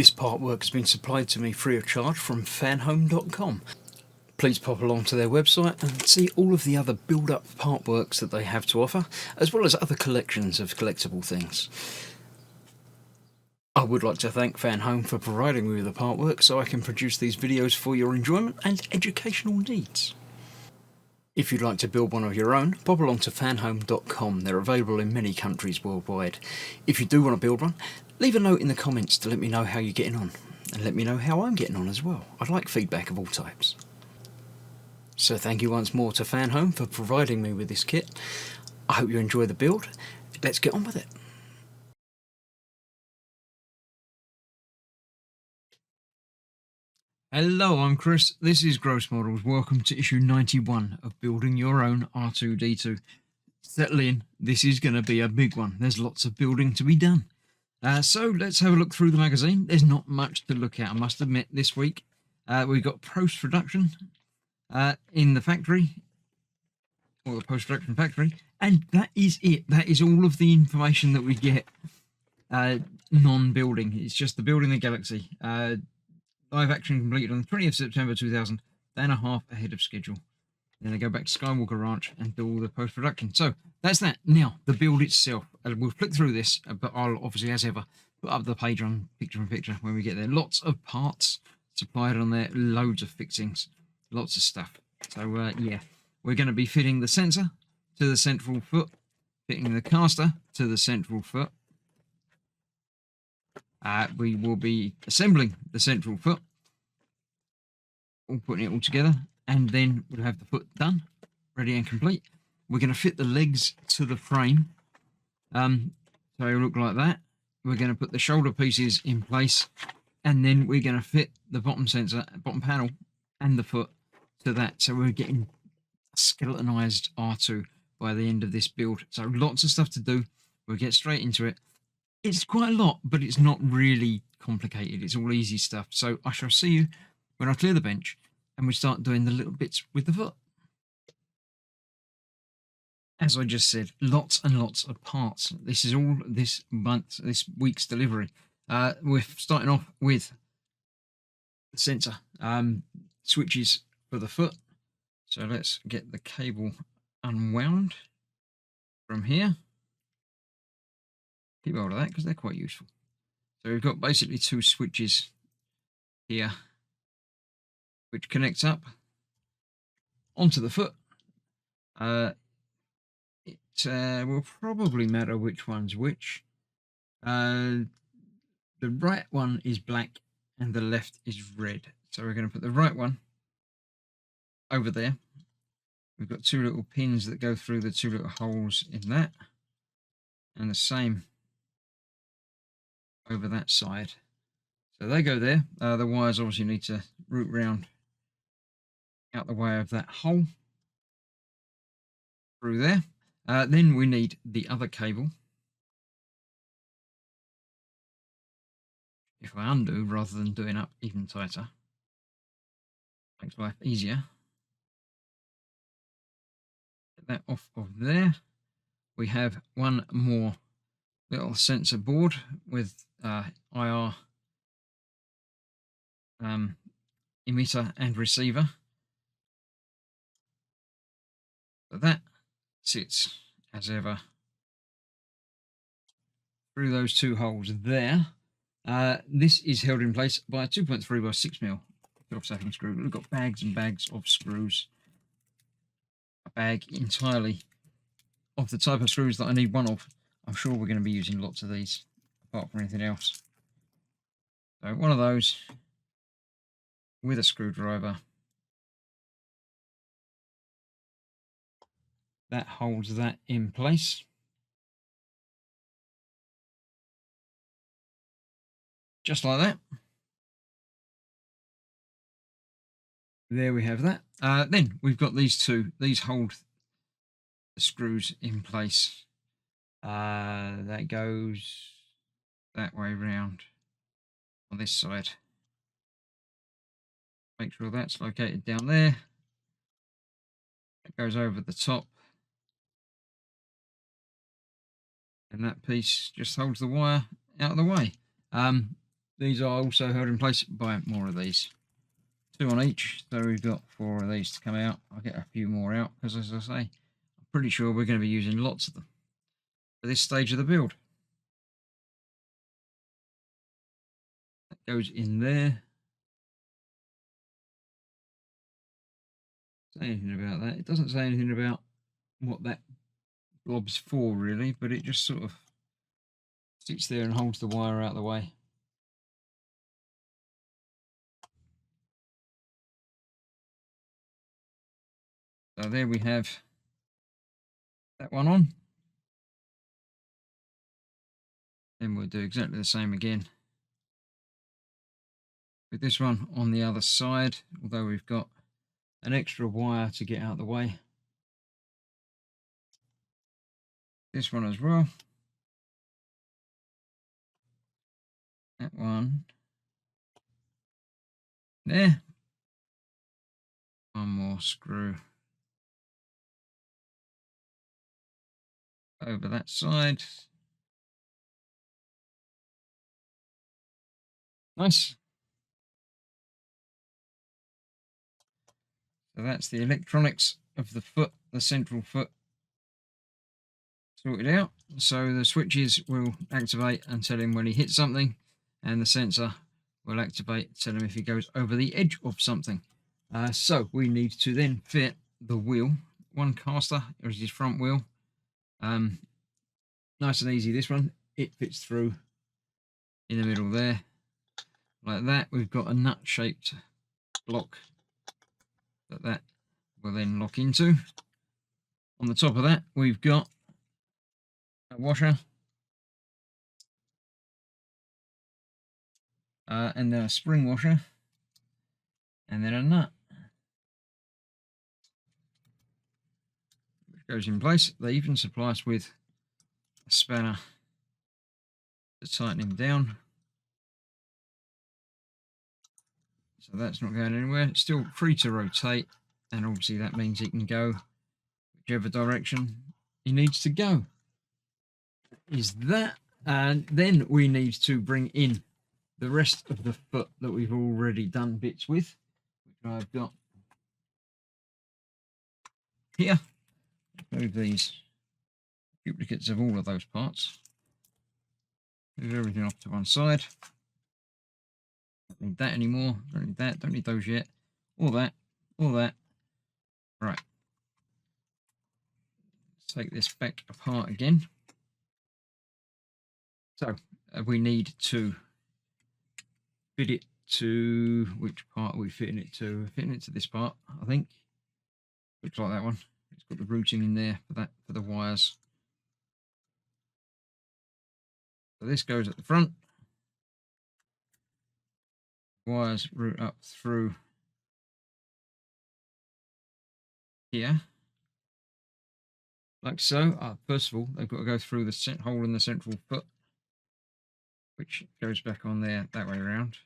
This part work has been supplied to me free of charge from Fanhome.com. Please pop along to their website and see all of the other build-up part works that they have to offer, as well as other collections of collectible things. I would like to thank Fanhome for providing me with the part work so I can produce these videos for your enjoyment and educational needs. If you'd like to build one of your own, pop along to fanhome.com. They're available in many countries worldwide. If you do want to build one, leave a note in the comments to let me know how you're getting on, and let me know how I'm getting on as well. I'd like feedback of all types. So thank you once more to Fanhome for providing me with this kit. I hope you enjoy the build. Let's get on with it. Hello, I'm Chris. This is Gross Models. Welcome to issue 91 of Building Your Own R2-D2. Settle in, this is going to be a big one. There's lots of building to be done. So let's have a look through the magazine. There's not much to look at, I must admit, this week. We've got post-production in the factory, or the post-production factory, and that is it. That is all of the information that we get non-building. It's just the building the galaxy. Live action completed on the 20th of September 2000, day and a half ahead of schedule. Then they go back to Skywalker Ranch and do all the post-production. So that's that. Now, the build itself. We'll flick through this, but I'll obviously, as ever, put up the page on picture-in-picture when we get there. Lots of parts supplied on there, loads of fixings, lots of stuff. So, yeah, we're going to be fitting the sensor to the central foot, fitting the caster to the central foot. We will be assembling the central foot, all putting it all together, and then we'll have the foot done, ready and complete. We're going to fit the legs to the frame, so it'll look like that. We're going to put the shoulder pieces in place, and then we're going to fit the bottom sensor, bottom panel, and the foot to that. So we're getting a skeletonized R2 by the end of this build. So lots of stuff to do. We'll get straight into it. It's quite a lot, but it's not really complicated. It's all easy stuff. So I shall see you when I clear the bench and we start doing the little bits with the foot. As I just said, lots and lots of parts. This is all this week's delivery. We're starting off with the sensor, switches for the foot. So let's get the cable unwound from here. Keep hold of that because they're quite useful. So we've got basically two switches here, which connects up onto the foot. It will probably matter which one's which. The right one is black and the left is red. So we're going to put the right one over there. We've got two little pins that go through the two little holes in that, and the same over that side. So they go there. The wires obviously need to route round out the way of that hole through there. Then we need the other cable. If I undo rather than doing up even tighter, makes life easier. Get that off of there. We have one more little sensor board with IR emitter and receiver. So that sits as ever through those two holes there. This is held in place by a 2.3 by 6mm offsetting screw. We've got bags and bags of screws. A bag entirely of the type of screws that I need one of. I'm sure we're going to be using lots of these, apart from anything else. So one of those with a screwdriver. That holds that in place. Just like that. There we have that. Then we've got these two. These hold the screws in place. That goes that way round on this side. Make sure that's located down there. It goes over the top. And that piece just holds the wire out of the way. these are also held in place by more of these. 2 on each, so we've got 4 of these to come out. I'll get a few more out because, as I say, I'm pretty sure we're going to be using lots of them for this stage of the build. That goes in there. Say anything about that? It doesn't say anything about what that blob's for really, but it just sort of sits there and holds the wire out of the way. So there we have that one on. Then we'll do exactly the same again with this one on the other side, although we've got an extra wire to get out of the way. This one as well. That one. There. One more screw over that side. Nice. So that's the electronics of the foot, the central foot, sorted out. So the switches will activate and tell him when he hits something, and the sensor will activate, tell him if he goes over the edge of something. So we need to then fit the wheel. One caster is his front wheel. Nice and easy, this one. It fits through in the middle there. Like that. We've got a nut-shaped block that will then lock into. On the top of that, we've got a washer. And then a spring washer. And then a nut. Which goes in place. They even supply us with a spanner to tighten him down. So that's not going anywhere. It's still free to rotate, and obviously that means he can go whichever direction he needs to go. Is that, and then we need to bring in the rest of the foot that we've already done bits with, which I've got here. Move these duplicates of all of those parts. Move everything off to one side. Don't need that anymore. Don't need that. Don't need those yet. All that. All that. Right. Let's take this back apart again. So we need to fit it to, which part are we fitting it to? We're fitting it to this part, I think. Looks like that one. It's got the routing in there for that, for the wires. So this goes at the front. Wires route up through here, like so. First of all, they've got to go through the hole in the central foot, which goes back on there that way around.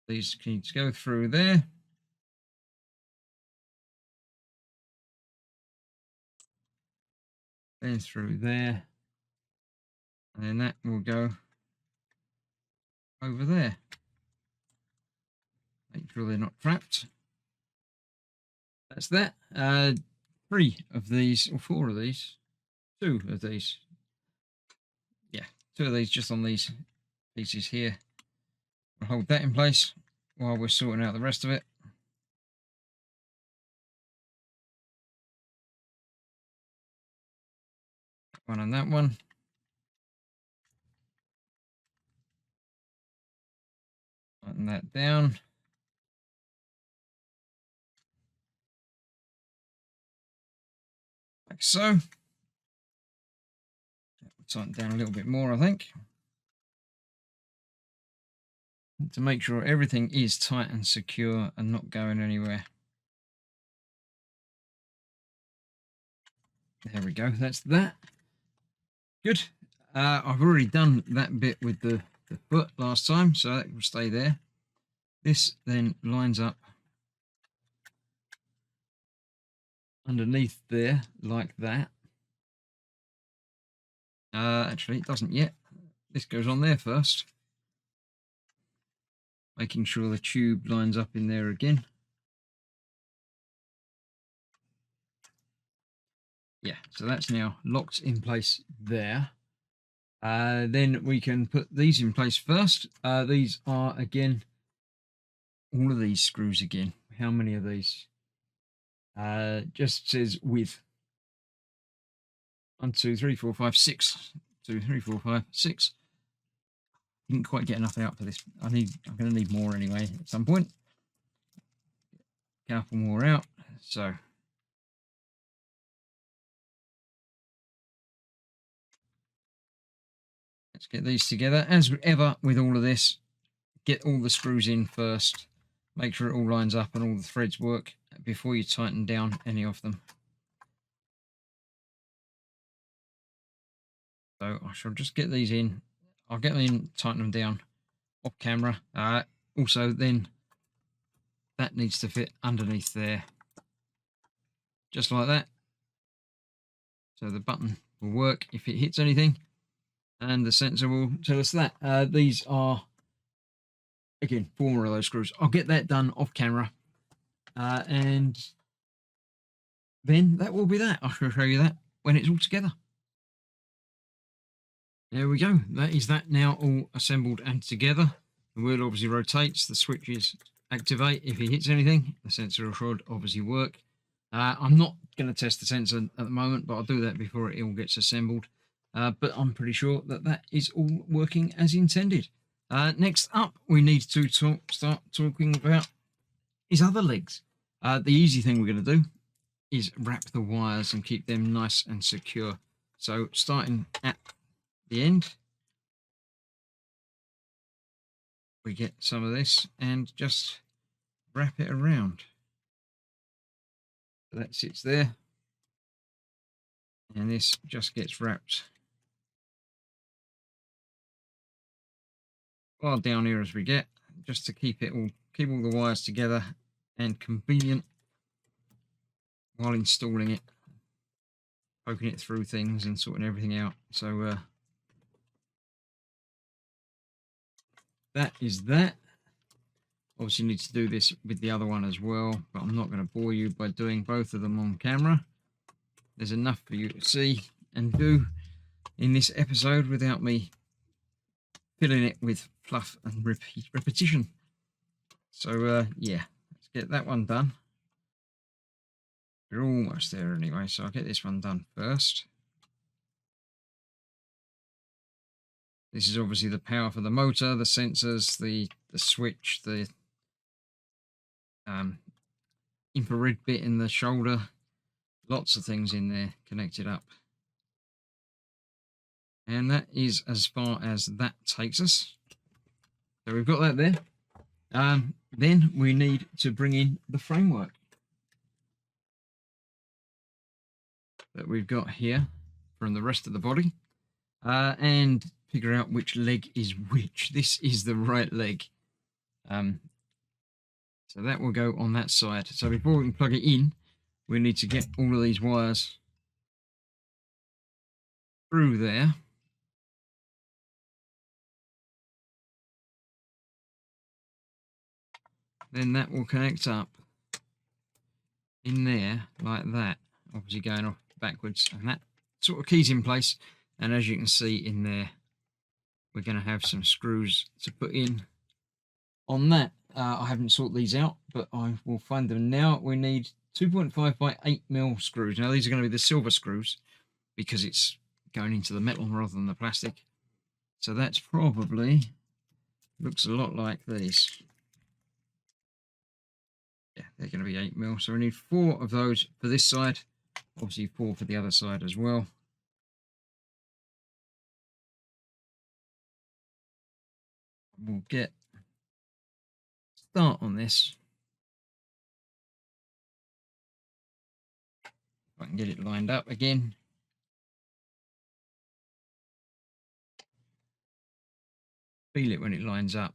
These need to go through there. Then through there. And then that will go over there. Make sure they're not trapped. That's that. 3 of these, or 4 of these. 2 of these. Yeah, 2 of these just on these pieces here. We'll hold that in place while we're sorting out the rest of it. One on that one. Tighten that down. Like so. Tighten down a little bit more, I think. To make sure everything is tight and secure and not going anywhere. There we go, that's that. Good. I've already done that bit with the foot last time, so that will stay there. This then lines up underneath there like that. Actually, it doesn't yet. This goes on there first. making sure the tube lines up in there again. Yeah, so that's now locked in place there. Then we can put these in place first. These are, again, all of these screws again. How many of these? Just says with 1, 2, 3, 4, 5, 6. 2, 3, 4, 5, 6. Didn't quite get enough out for this. I'm going to need more anyway at some point. Couple more out. So let's get these together. As ever with all of this, get all the screws in first. Make sure it all lines up and all the threads work before you tighten down any of them. So I shall just get these in. I'll get them in, tighten them down off camera. Also, then that needs to fit underneath there, just like that. So the button will work if it hits anything, and the sensor will tell us that. These are, again, 4 more of those screws. I'll get that done off camera, and then that will be that. I shall show you that when it's all together. There we go. That is that now all assembled and together. The wheel obviously rotates. The switches activate if it hits anything. The sensor should obviously work. I'm not going to test the sensor at the moment, but I'll do that before it all gets assembled. But I'm pretty sure that that is all working as intended. Next up, we need to start talking about his other legs. The easy thing we're going to do is wrap the wires and keep them nice and secure. So starting at the end, we get some of this and just wrap it around. So that sits there, and this just gets wrapped far down here as we get, just to keep all the wires together and convenient while installing it, poking it through things and sorting everything out. So that is that. Obviously need to do this with the other one as well, but I'm not going to bore you by doing both of them on camera. There's enough for you to see and do in this episode without me filling it with fluff and repetition. So yeah, let's get that one done. We're almost there anyway, so I'll get this one done first. This is obviously the power for the motor, the sensors, the switch, the infrared bit in the shoulder. Lots of things in there connected up. And that is as far as that takes us. So we've got that there. Then we need to bring in the framework that we've got here from the rest of the body, and figure out which leg is which. This is the right leg. So that will go on that side. So before we can plug it in, we need to get all of these wires through there. Then that will connect up in there like that, obviously going off backwards, and that sort of keys in place. And as you can see in there, we're going to have some screws to put in on that. I haven't sorted these out, but I will find them now. We need 2.5 by 8mm screws. Now these are going to be the silver screws because it's going into the metal rather than the plastic. So that's probably, looks a lot like these. Yeah, they're going to be 8mm. So we need 4 of those for this side. Obviously 4 for the other side as well. We'll get start on this. If I can get it lined up again. Feel it when it lines up.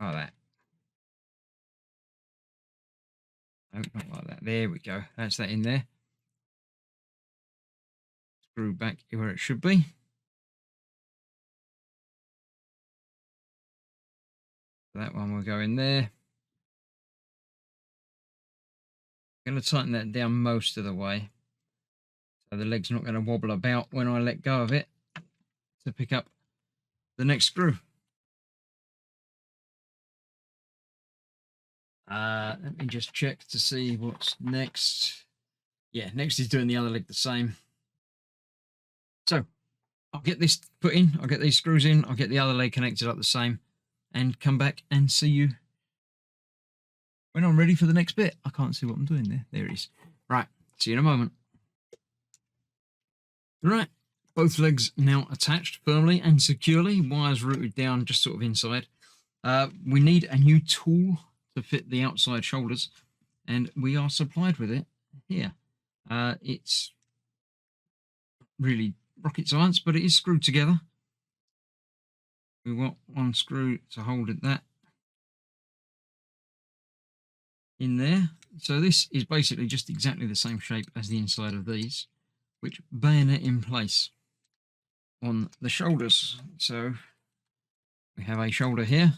Like that. No, not like that. There we go. That's that in there. Screw back where it should be. That one will go in there. I'm going to tighten that down most of the way, so the leg's not going to wobble about when I let go of it to pick up the next screw. Let me just check to see what's next. Yeah, next is doing the other leg the same. So I'll get this put in, I'll get these screws in, I'll get the other leg connected up the same, and come back and see you when I'm ready for the next bit. I can't see what I'm doing there. There it is. Right, see you in a moment. Right, both legs now attached firmly and securely, wires routed down just sort of inside. We need a new tool to fit the outside shoulders, and we are supplied with it here. It's really rocket science, but it is screwed together. We want one screw to hold that in there. So this is basically just exactly the same shape as the inside of these, which bayonet in place on the shoulders. So we have a shoulder here.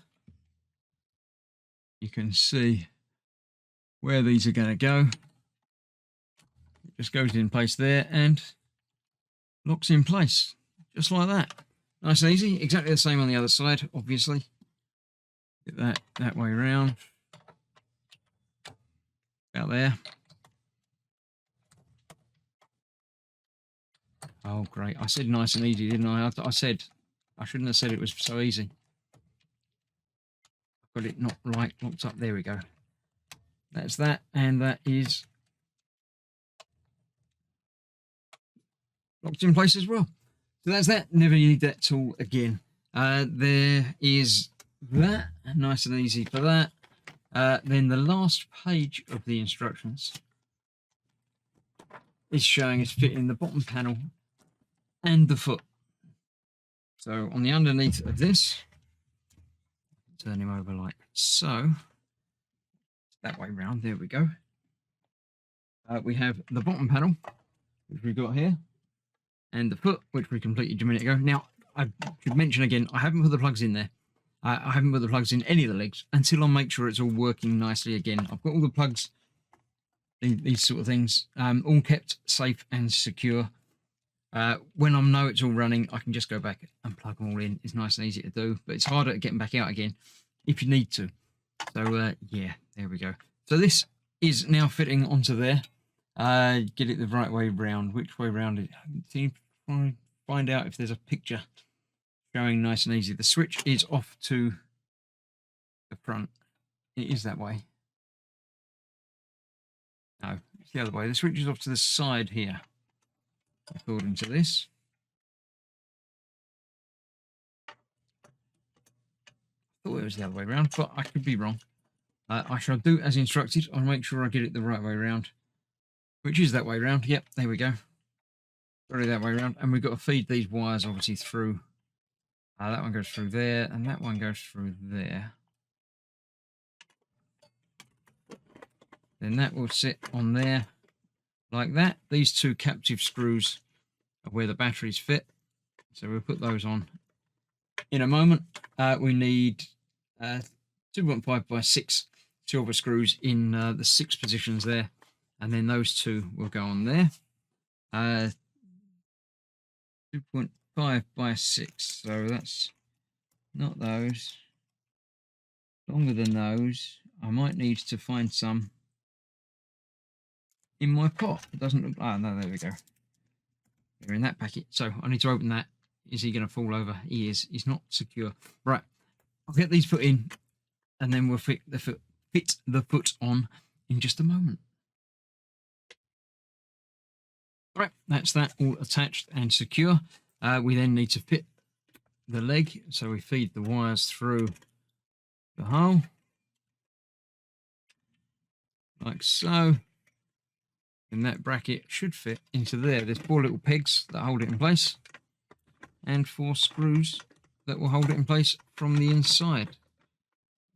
You can see where these are going to go. It just goes in place there and locks in place, just like that. Nice and easy. Exactly the same on the other side, obviously. Get that way around. Out there. Oh, great. I said nice and easy, didn't I? I said, I shouldn't have said it was so easy. I've got it not right, locked up. There we go. That's that, and that is locked in place as well. So that's that. Never need that tool again. There is that. Nice and easy for that. Then the last page of the instructions is showing us fitting the bottom panel and the foot. So on the underneath of this, turn him over like so. That way round. There we go. We have the bottom panel, which we've got here, and the foot, which we completed a minute ago. Now, I should mention again, I haven't put the plugs in there. I haven't put the plugs in any of the legs until I make sure it's all working nicely again. I've got all the plugs, these sort of things, all kept safe and secure. When I know it's all running, I can just go back and plug them all in. It's nice and easy to do, but it's harder getting back out again if you need to. So, yeah, there we go. So this is now fitting onto there. Get it the right way round. Which way round it? See, find out if there's a picture showing nice and easy. The switch is off to the front. It is that way. No, it's the other way. The switch is off to the side here, according to this. I thought it was the other way around, but I could be wrong. I shall do as instructed. I'll make sure I get it the right way around, which is that way around. Yep, there we go. Sorry, that way around. And we've got to feed these wires obviously through. That one goes through there, and that one goes through there. Then that will sit on there like that. These two captive screws are where the batteries fit. So we'll put those on in a moment. We need 2.5 by 6 silver screws in the 6 positions there. And then those two will go on there. 2.5 by 6. So that's not those. Longer than those. I might need to find some in my pot. It doesn't look. Ah, no, there we go. They're in that packet. So I need to open that. Is he going to fall over? He is. He's not secure. Right. I'll get these put in, and then we'll fit the foot on in just a moment. Right, that's that all attached and secure. We then need to fit the leg, so we feed the wires through the hole, like so. And that bracket should fit into there. There's 4 little pegs that hold it in place, and 4 screws that will hold it in place from the inside.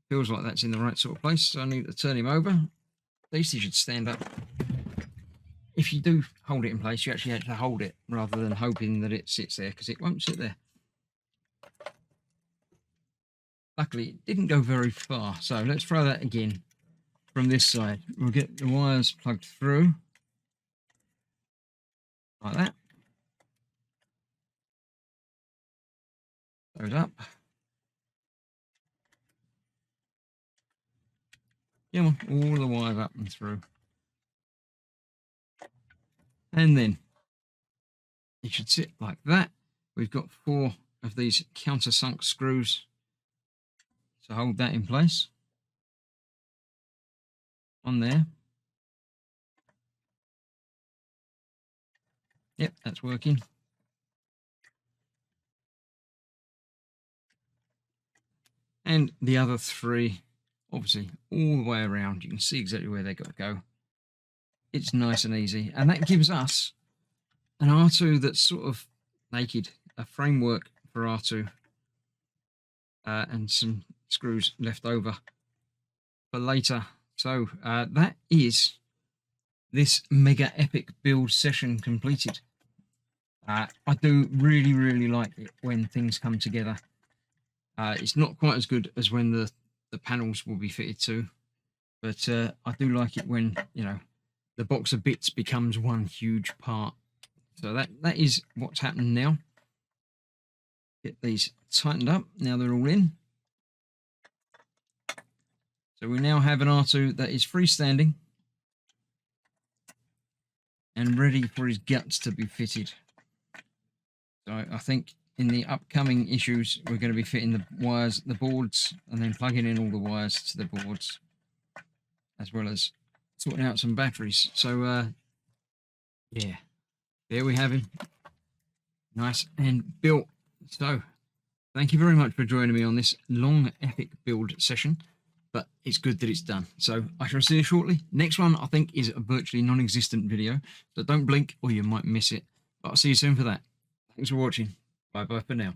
Feels like that's in the right sort of place, so I need to turn him over. At least he should stand up. If you do hold it in place, you actually have to hold it rather than hoping that it sits there, because it won't sit there. luckily it didn't go very far. So let's try that again from this side. We'll get the wires plugged through like that. Those up. Come on, all the wires up and through. And then it should sit like that. We've got 4 of these countersunk screws to hold that in place. On there. Yep, that's working. And the other 3, obviously, all the way around. You can see exactly where they've got to go. It's nice and easy. And that gives us an R2 that's sort of naked, a framework for R2, and some screws left over for later. So that is this mega epic build session completed. I do really like it when things come together. It's not quite as good as when the panels will be fitted to, but I do like it when, you know, the box of bits becomes one huge part. So that is what's happened now. Get these tightened up. Now they're all in. So we now have an R2 that is freestanding and ready for his guts to be fitted. So I think in the upcoming issues, we're going to be fitting the wires, the boards, and then plugging in all the wires to the boards, as well as sorting out some batteries. So, yeah, there we have him. Nice and built. So, thank you very much for joining me on this long, epic build session, but it's good that it's done. So, I shall see you shortly. Next one, I think, is a virtually non-existent video, so don't blink or you might miss it. But I'll see you soon for that. Thanks for watching. Bye-bye for now.